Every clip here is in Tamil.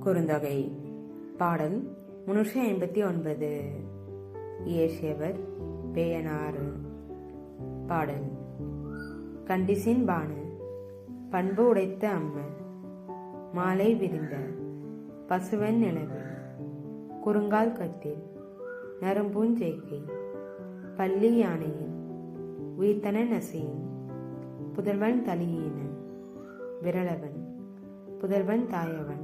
குறுந்தொகை. பாடல் 359. இயேசுவர் பேயனாறு. பாடல். கண்டிசின் பானு பண்பு உடைத்த அம்ம மாலை விரிந்த பசுவன் நிலவு குறுங்கால் கட்டில் நரம்பூஞ்சேக்கை பள்ளி யானையின் உயிர்த்தன நசையின் புதல்வன் தலியீன விரலவன் புதல்வன் தாயவன்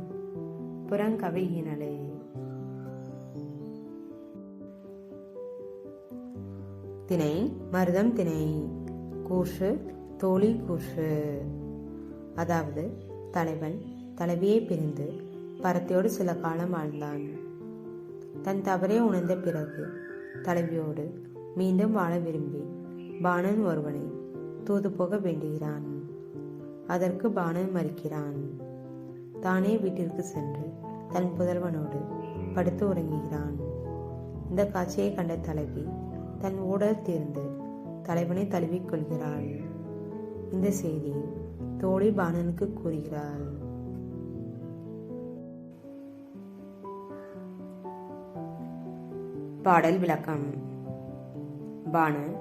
புறங்கவையினலே. திணை மருதம் திணை. கூற்று தோழி கூற்று. அதாவது தலைவன் தலைவியை பிரிந்து பரத்தையோடு சில காலம் வாழ்ந்தான். தன் தவறை உணர்ந்த பிறகு தலைவியோடு மீண்டும் வாழ விரும்பி பாணன் ஒருவனை தூது போக வேண்டுகிறான். அதற்கு பாணன் மறுக்கிறான். தானே வீட்டிற்கு சென்று தன் புதல்வனோடு படுத்து உறங்குகிறான். இந்த காட்சியை கண்ட தலைவி தன் ஊடல் தீர்ந்து தலைவனை தழுவிக் கொள்கிறாள். இந்த செய்தியை தோழி பாணனுக்கு கூறுகிறாள். பாடல் விளக்கம். பாணன்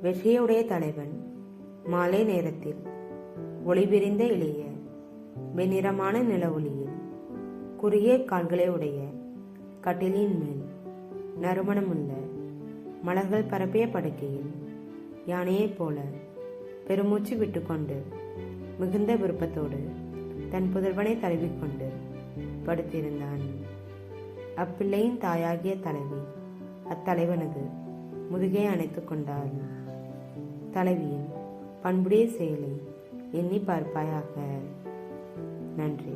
வெற்றியுடைய தலைவன் மாலை நேரத்தில் ஒளிவிரிந்த இளைய வெண்ணிறமான நில ஒளியில் குறுகிய கால்களை உடைய கட்டிலின் மேல் நறுமணமுள்ள மலர்கள் பரப்பிய படுக்கையில் யானையைப் போல பெருமூச்சு விட்டுக்கொண்டு மிகுந்த விருப்பத்தோடு தன் புதல்வனை தழுவிக்கொண்டு படுத்திருந்தான். அப்பிள்ளையின் தாயாகிய தலைவி அத்தலைவனது முதுகை அணைத்துக் கொண்டாள். தலைவியின் பண்புடைய செயலை எண்ணி பார்ப்பாயாக. நன்றி.